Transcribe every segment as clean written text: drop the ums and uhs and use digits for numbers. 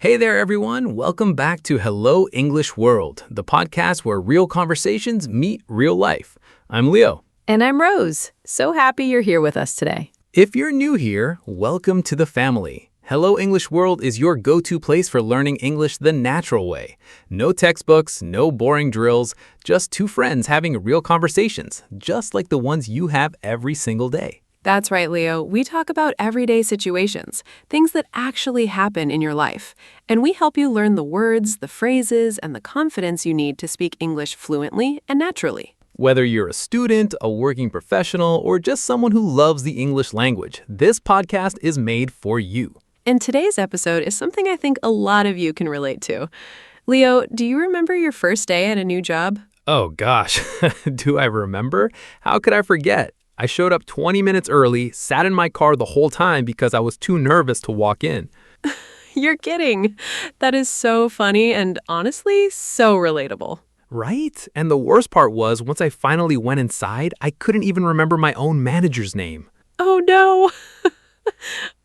Hey there, everyone. Welcome back to Hello English World, the podcast where real conversations meet real life. I'm Leo. And I'm Rose. So happy you're here with us today. If you're new here, welcome to the family. Hello English World is your go-to place for learning English the natural way. No textbooks, no boring drills, just two friends having real conversations, just like the ones you have every single day. That's right, Leo. We talk about everyday situations, things that actually happen in your life. And we help you learn the words, the phrases, and the confidence you need to speak English fluently and naturally. Whether you're a student, a working professional, or just someone who loves the English language, this podcast is made for you. And today's episode is something I think a lot of you can relate to. Leo, do you remember your first day at a new job? Oh gosh, do I remember? How could I forget? I showed up 20 minutes early, sat in my car the whole time because I was too nervous to walk in. You're kidding. That is so funny and honestly, so relatable. Right? And the worst part was, once I finally went inside, I couldn't even remember my own manager's name. Oh no!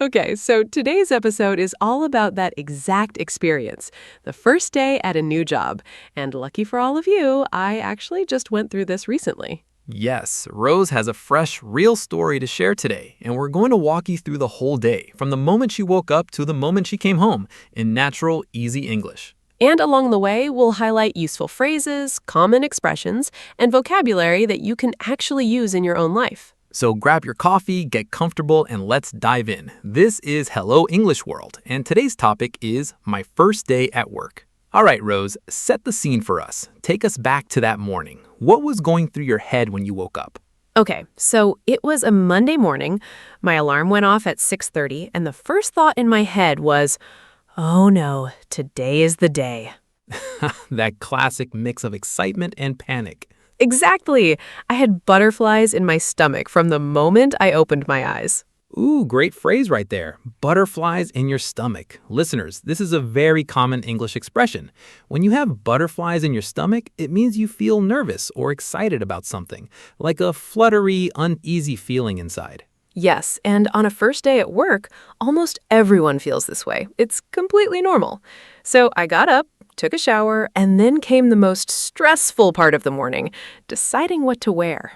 Okay, so today's episode is all about that exact experience, the first day at a new job. And lucky for all of you, I actually just went through this recently. Yes, Rose has a fresh, real story to share today, and we're going to walk you through the whole day, from the moment she woke up to the moment she came home, in natural, easy English. And along the way, we'll highlight useful phrases, common expressions, and vocabulary that you can actually use in your own life. So grab your coffee, get comfortable, and let's dive in. This is Hello English World, and today's topic is my first day at work. All right, Rose, set the scene for us. Take us back to that morning. What was going through your head when you woke up? Okay, so it was a Monday morning. My alarm went off at 6:30, and the first thought in my head was, oh no, today is the day. That classic mix of excitement and panic. Exactly. I had butterflies in my stomach from the moment I opened my eyes. Ooh, great phrase right there. Butterflies in your stomach. Listeners, this is a very common English expression. When you have butterflies in your stomach, it means you feel nervous or excited about something, like a fluttery, uneasy feeling inside. Yes, and on a first day at work, almost everyone feels this way. It's completely normal. So I got up, took a shower, and then came the most stressful part of the morning, deciding what to wear.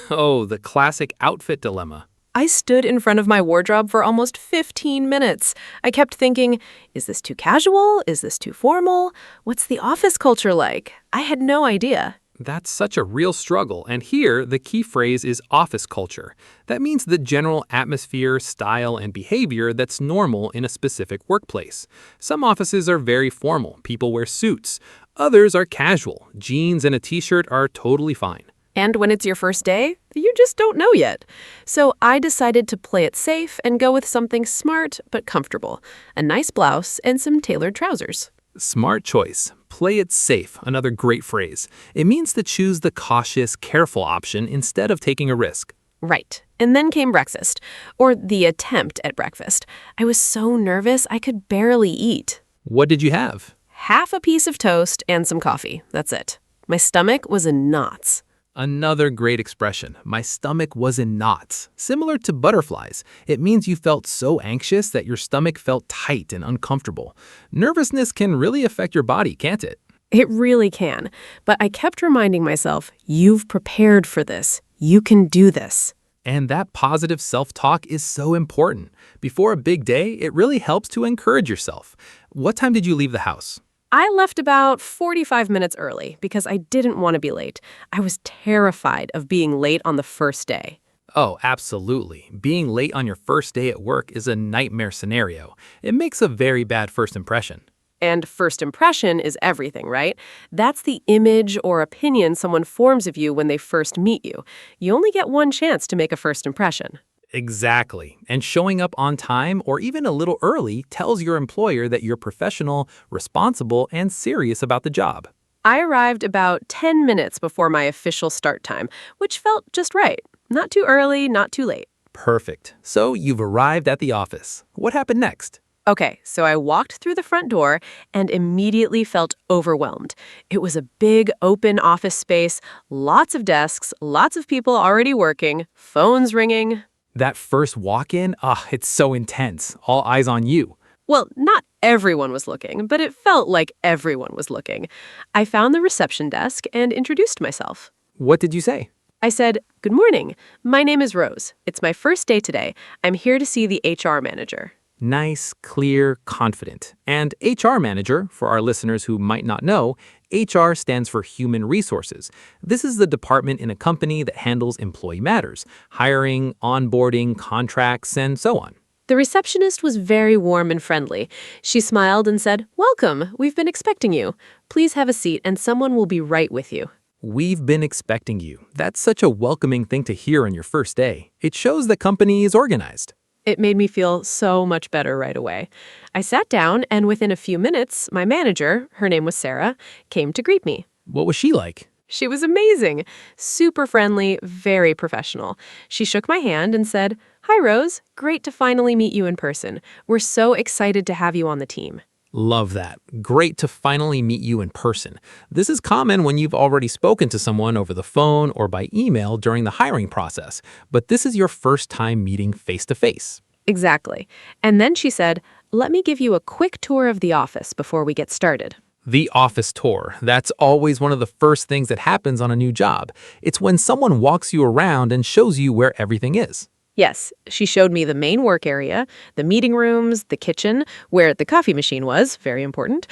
Oh, the classic outfit dilemma. I stood in front of my wardrobe for almost 15 minutes. I kept thinking, is this too casual? Is this too formal? What's the office culture like? I had no idea. That's such a real struggle, and here the key phrase is office culture. That means the general atmosphere, style, and behavior that's normal in a specific workplace. Some offices are very formal, people wear suits. Others are casual, jeans and a t-shirt are totally fine. And when it's your first day, you just don't know yet. So I decided to play it safe and go with something smart but comfortable, a nice blouse and some tailored trousers. Smart choice. Play it safe, another great phrase. It means to choose the cautious, careful option instead of taking a risk. Right. And then came breakfast, or the attempt at breakfast. I was so nervous I could barely eat. What did you have? Half a piece of toast and some coffee. That's it. My stomach was in knots. Another great expression. My stomach was in knots. Similar to butterflies, it means you felt so anxious that your stomach felt tight and uncomfortable. Nervousness can really affect your body, can't it? It really can. But I kept reminding myself, you've prepared for this. You can do this. And that positive self-talk is so important. Before a big day, it really helps to encourage yourself. What time did you leave the house? I left about 45 minutes early because I didn't want to be late. I was terrified of being late on the first day. Oh, absolutely. Being late on your first day at work is a nightmare scenario. It makes a very bad first impression. And first impression is everything, right? That's the image or opinion someone forms of you when they first meet you. You only get one chance to make a first impression. Exactly. And showing up on time or even a little early tells your employer that you're professional, responsible, and serious about the job. I arrived about 10 minutes before my official start time, which felt just right. Not too early, not too late. Perfect. So you've arrived at the office. What happened next? Okay, so I walked through the front door and immediately felt overwhelmed. It was a big, open office space, lots of desks, lots of people already working, phones ringing. That first walk-in, it's so intense. All eyes on you. Well, not everyone was looking, but it felt like everyone was looking. I found the reception desk and introduced myself. What did you say? I said, "Good morning. My name is Rose. It's my first day today. I'm here to see the HR manager." Nice, clear, confident. And HR manager, for our listeners who might not know, HR stands for Human Resources. This is the department in a company that handles employee matters, hiring, onboarding, contracts, and so on. The receptionist was very warm and friendly. She smiled and said, "Welcome. We've been expecting you. Please have a seat and someone will be right with you." We've been expecting you. That's such a welcoming thing to hear on your first day. It shows the company is organized. It made me feel so much better right away. I sat down, and within a few minutes, my manager, her name was Sarah, came to greet me. What was she like? She was amazing, super friendly, very professional. She shook my hand and said, "Hi, Rose. Great to finally meet you in person. We're so excited to have you on the team." Love that. Great to finally meet you in person. This is common when you've already spoken to someone over the phone or by email during the hiring process, but this is your first time meeting face-to-face. Exactly. And then she said, "Let me give you a quick tour of the office before we get started." The office tour. That's always one of the first things that happens on a new job. It's when someone walks you around and shows you where everything is. Yes, she showed me the main work area, the meeting rooms, the kitchen, where the coffee machine was, very important,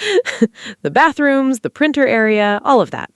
the bathrooms, the printer area, all of that.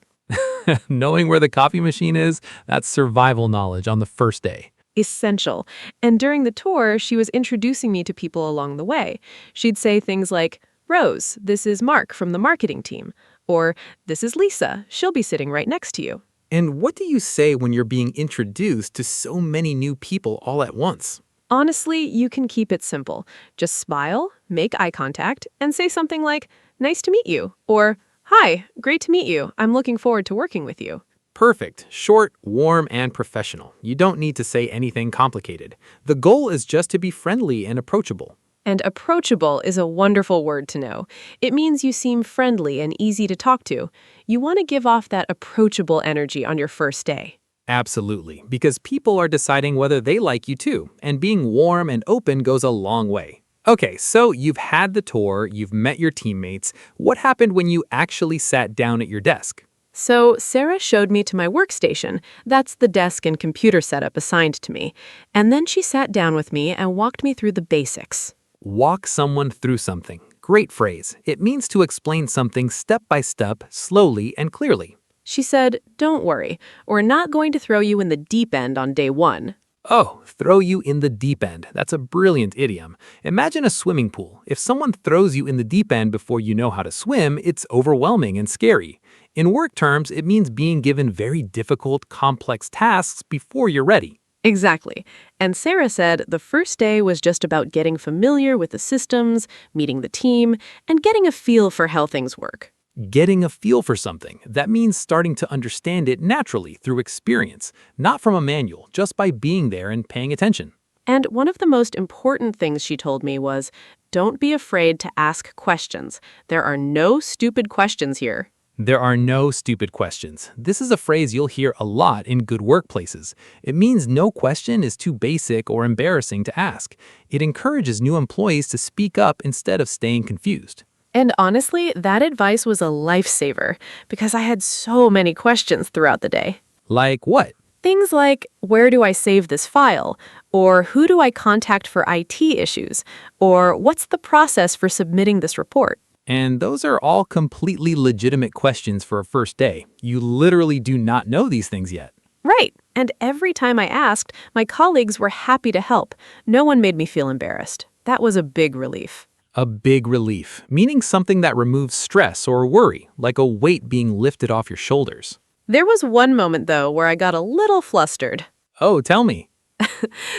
Knowing where the coffee machine is, that's survival knowledge on the first day. Essential. And during the tour, she was introducing me to people along the way. She'd say things like, "Rose, this is Mark from the marketing team," or "This is Lisa. She'll be sitting right next to you." And what do you say when you're being introduced to so many new people all at once? Honestly, you can keep it simple. Just smile, make eye contact, and say something like, "Nice to meet you," or "Hi, great to meet you. I'm looking forward to working with you." Perfect. Short, warm, and professional. You don't need to say anything complicated. The goal is just to be friendly and approachable. And approachable is a wonderful word to know. It means you seem friendly and easy to talk to. You want to give off that approachable energy on your first day. Absolutely, because people are deciding whether they like you too, and being warm and open goes a long way. Okay, so you've had the tour, you've met your teammates. What happened when you actually sat down at your desk? So Sarah showed me to my workstation. That's the desk and computer setup assigned to me. And then she sat down with me and walked me through the basics. Walk someone through something. Great phrase. It means to explain something step by step, slowly and clearly. She said, "Don't worry, we're not going to throw you in the deep end on day one." Oh, throw you in the deep end. That's a brilliant idiom. Imagine a swimming pool. If someone throws you in the deep end before you know how to swim, it's overwhelming and scary. In work terms, it means being given very difficult, complex tasks before you're ready. Exactly. And Sarah said the first day was just about getting familiar with the systems, meeting the team, and getting a feel for how things work. Getting a feel for something. That means starting to understand it naturally through experience, not from a manual, just by being there and paying attention. And one of the most important things she told me was, don't be afraid to ask questions. There are no stupid questions here. There are no stupid questions. This is a phrase you'll hear a lot in good workplaces. It means no question is too basic or embarrassing to ask. It encourages new employees to speak up instead of staying confused. And honestly, that advice was a lifesaver because I had so many questions throughout the day. Like what? Things like, where do I save this file? Or who do I contact for IT issues? Or what's the process for submitting this report? And those are all completely legitimate questions for a first day. You literally do not know these things yet. Right. And every time I asked, my colleagues were happy to help. No one made me feel embarrassed. That was a big relief. A big relief, meaning something that removes stress or worry, like a weight being lifted off your shoulders. There was one moment, though, where I got a little flustered. Oh, tell me.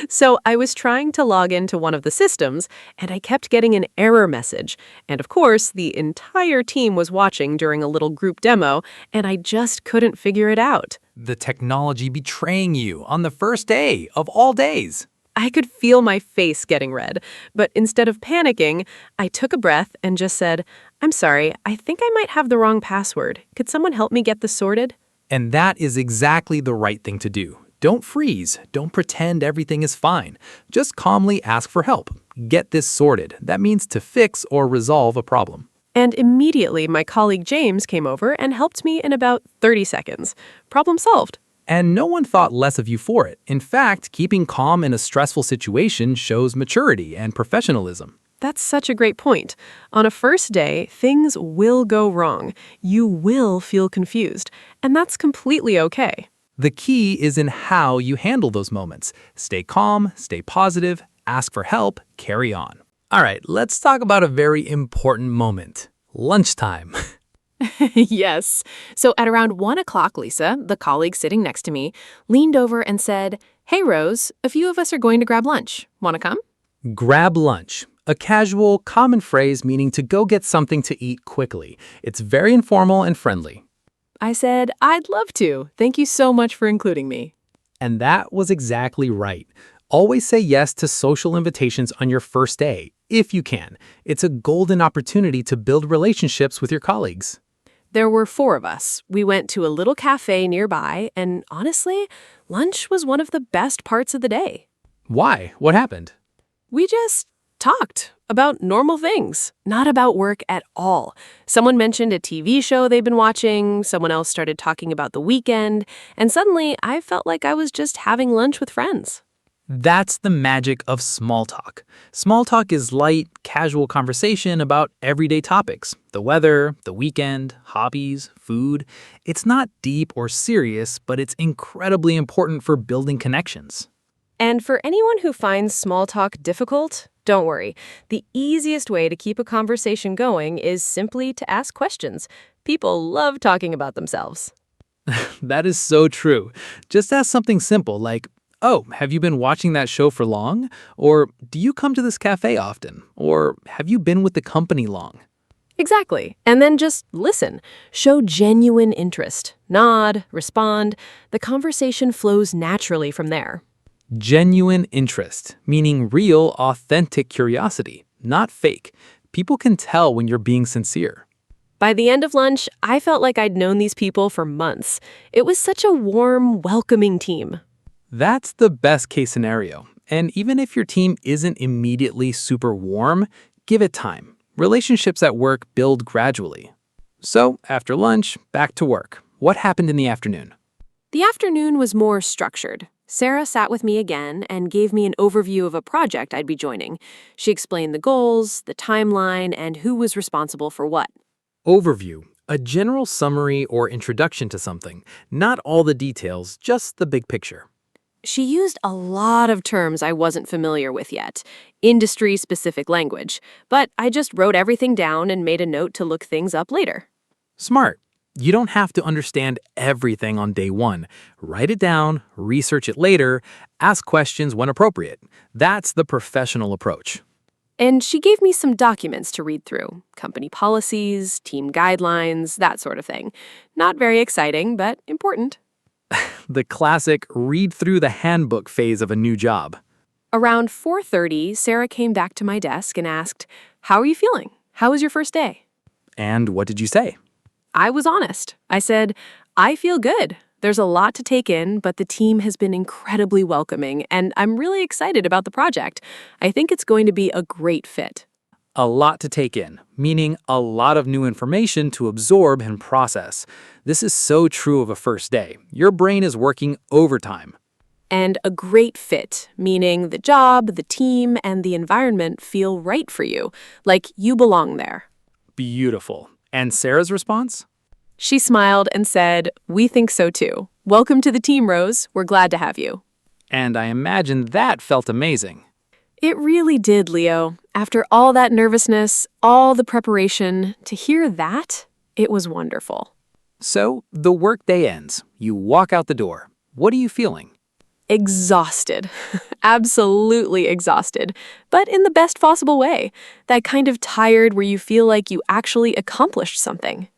So I was trying to log into one of the systems, and I kept getting an error message. And of course, the entire team was watching during a little group demo, and I just couldn't figure it out. The technology betraying you on the first day of all days. I could feel my face getting red, but instead of panicking, I took a breath and just said, "I'm sorry, I think I might have the wrong password. Could someone help me get this sorted?" And that is exactly the right thing to do. Don't freeze. Don't pretend everything is fine. Just calmly ask for help. Get this sorted. That means to fix or resolve a problem. And immediately, my colleague James came over and helped me in about 30 seconds. Problem solved. And no one thought less of you for it. In fact, keeping calm in a stressful situation shows maturity and professionalism. That's such a great point. On a first day, things will go wrong. You will feel confused. And that's completely okay. The key is in how you handle those moments. Stay calm, stay positive, ask for help, carry on. All right, let's talk about a very important moment. Lunchtime. Yes. So at around 1 o'clock, Lisa, the colleague sitting next to me, leaned over and said, "Hey, Rose, a few of us are going to grab lunch. Want to come?" Grab lunch. A casual, common phrase meaning to go get something to eat quickly. It's very informal and friendly. I said, "I'd love to. Thank you so much for including me." And that was exactly right. Always say yes to social invitations on your first day, if you can. It's a golden opportunity to build relationships with your colleagues. There were 4 of us. We went to a little cafe nearby, and honestly, lunch was one of the best parts of the day. Why? What happened? We just talked about normal things, not about work at all. Someone mentioned a TV show they've been watching, someone else started talking about the weekend, and suddenly I felt like I was just having lunch with friends. That's the magic of small talk. Small talk is light, casual conversation about everyday topics. The weather, the weekend, hobbies, food. It's not deep or serious, but it's incredibly important for building connections. And for anyone who finds small talk difficult, don't worry. The easiest way to keep a conversation going is simply to ask questions. People love talking about themselves. That is so true. Just ask something simple like, "Oh, have you been watching that show for long?" Or, "Do you come to this cafe often?" Or, "Have you been with the company long?" Exactly. And then just listen. Show genuine interest. Nod, respond. The conversation flows naturally from there. Genuine interest, meaning real, authentic curiosity, not fake. People can tell when you're being sincere. By the end of lunch, I felt like I'd known these people for months. It was such a warm, welcoming team. That's the best case scenario. And even if your team isn't immediately super warm, give it time. Relationships at work build gradually. So, after lunch, back to work. What happened in the afternoon? The afternoon was more structured. Sarah sat with me again and gave me an overview of a project I'd be joining. She explained the goals, the timeline, and who was responsible for what. Overview. A general summary or introduction to something. Not all the details, just the big picture. She used a lot of terms I wasn't familiar with yet, industry-specific language, but I just wrote everything down and made a note to look things up later. Smart. You don't have to understand everything on day one. Write it down, research it later, ask questions when appropriate. That's the professional approach. And she gave me some documents to read through, company policies, team guidelines, that sort of thing. Not very exciting, but important. The classic read through the handbook phase of a new job. Around 4:30, Sarah came back to my desk and asked, "How are you feeling? How was your first day?" And what did you say? I was honest. I said, "I feel good. There's a lot to take in, but the team has been incredibly welcoming, and I'm really excited about the project. I think it's going to be a great fit." A lot to take in, meaning a lot of new information to absorb and process. This is so true of a first day. Your brain is working overtime. And a great fit, meaning the job, the team, and the environment feel right for you, like you belong there. Beautiful. And Sarah's response? She smiled and said, "We think so too. Welcome to the team, Rose. We're glad to have you." And I imagine that felt amazing. It really did, Leo. After all that nervousness, all the preparation, to hear that, it was wonderful. So, the workday ends. You walk out the door. What are you feeling? Exhausted. Absolutely exhausted. But in the best possible way. That kind of tired where you feel like you actually accomplished something.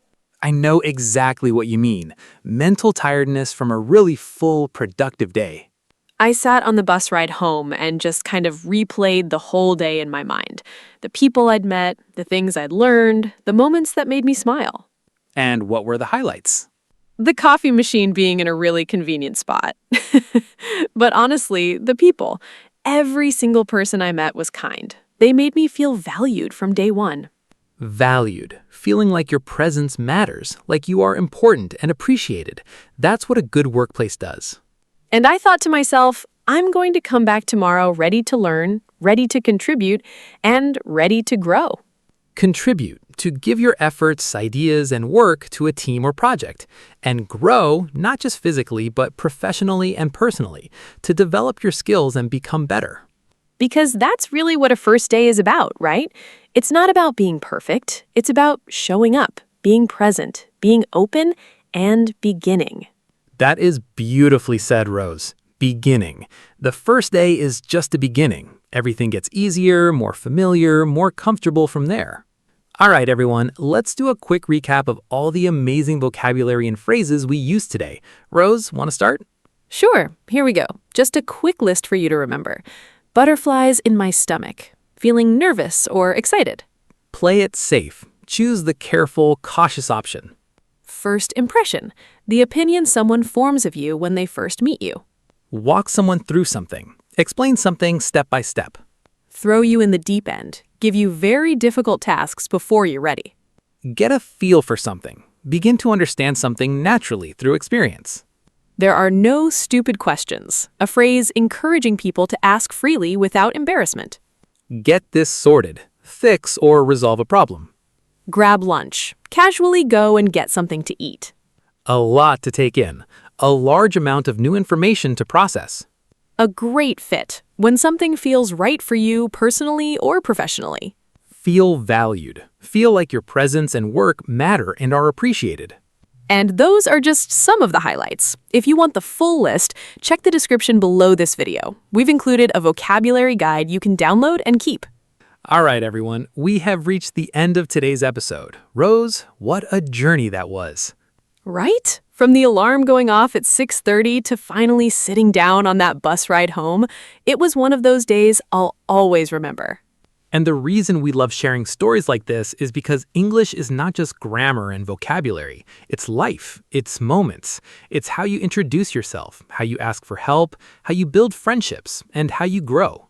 I know exactly what you mean. Mental tiredness from a really full, productive day. I sat on the bus ride home and just kind of replayed the whole day in my mind. The people I'd met, the things I'd learned, the moments that made me smile. And what were the highlights? The coffee machine being in a really convenient spot. But honestly, the people. Every single person I met was kind. They made me feel valued from day one. Valued, feeling like your presence matters, like you are important and appreciated. That's what a good workplace does. And I thought to myself, I'm going to come back tomorrow ready to learn, ready to contribute, and ready to grow. Contribute, to give your efforts, ideas, and work to a team or project. And grow, not just physically, but professionally and personally, to develop your skills and become better. Because that's really what a first day is about, right? It's not about being perfect. It's about showing up, being present, being open, and beginning. That is beautifully said, Rose. Beginning. The first day is just a beginning. Everything gets easier, more familiar, more comfortable from there. All right, everyone, let's do a quick recap of all the amazing vocabulary and phrases we used today. Rose, want to start? Sure, here we go. Just a quick list for you to remember. Butterflies in my stomach. Feeling nervous or excited. Play it safe. Choose the careful, cautious option. First impression. The opinion someone forms of you when they first meet you. Walk someone through something. Explain something step by step. Throw you in the deep end. Give you very difficult tasks before you're ready. Get a feel for something. Begin to understand something naturally through experience. There are no stupid questions. A phrase encouraging people to ask freely without embarrassment. Get this sorted. Fix or resolve a problem. Grab lunch. Casually go and get something to eat. A lot to take in. A large amount of new information to process. A great fit. When something feels right for you personally or professionally. Feel valued. Feel like your presence and work matter and are appreciated. And those are just some of the highlights. If you want the full list, check the description below this video. We've included a vocabulary guide you can download and keep. All right, everyone, we have reached the end of today's episode. Rose, what a journey that was. Right? From the alarm going off at 6:30 to finally sitting down on that bus ride home, it was one of those days I'll always remember. And the reason we love sharing stories like this is because English is not just grammar and vocabulary. It's life. It's moments. It's how you introduce yourself, how you ask for help, how you build friendships, and how you grow.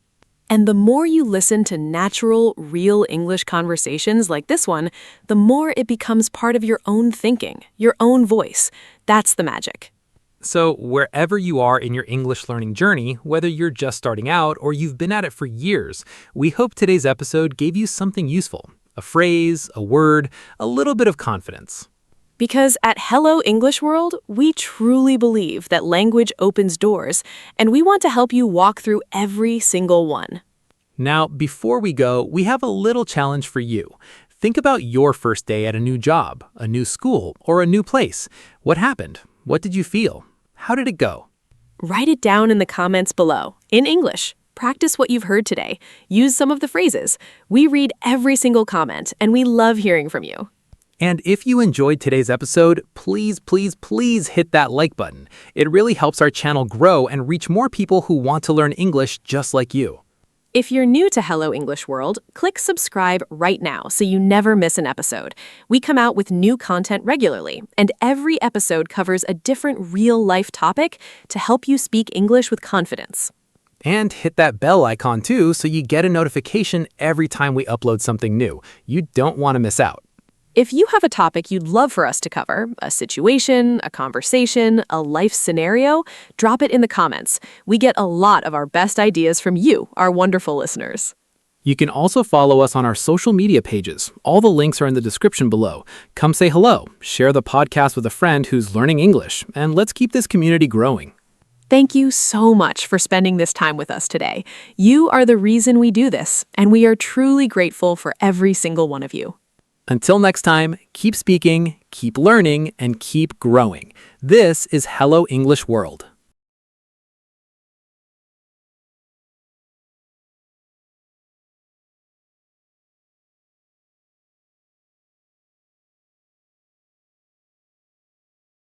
And the more you listen to natural, real English conversations like this one, the more it becomes part of your own thinking, your own voice. That's the magic. So wherever you are in your English learning journey, whether you're just starting out or you've been at it for years, we hope today's episode gave you something useful. A phrase, a word, a little bit of confidence. Because at Hello English World, we truly believe that language opens doors, and we want to help you walk through every single one. Now, before we go, we have a little challenge for you. Think about your first day at a new job, a new school, or a new place. What happened? What did you feel? How did it go? Write it down in the comments below, in English. Practice what you've heard today. Use some of the phrases. We read every single comment, and we love hearing from you. And if you enjoyed today's episode, please, please, please hit that like button. It really helps our channel grow and reach more people who want to learn English just like you. If you're new to Hello English World, click subscribe right now so you never miss an episode. We come out with new content regularly, and every episode covers a different real-life topic to help you speak English with confidence. And hit that bell icon too so you get a notification every time we upload something new. You don't want to miss out. If you have a topic you'd love for us to cover, a situation, a conversation, a life scenario, drop it in the comments. We get a lot of our best ideas from you, our wonderful listeners. You can also follow us on our social media pages. All the links are in the description below. Come say hello, share the podcast with a friend who's learning English, and let's keep this community growing. Thank you so much for spending this time with us today. You are the reason we do this, and we are truly grateful for every single one of you. Until next time, keep speaking, keep learning, and keep growing. This is Hello English World.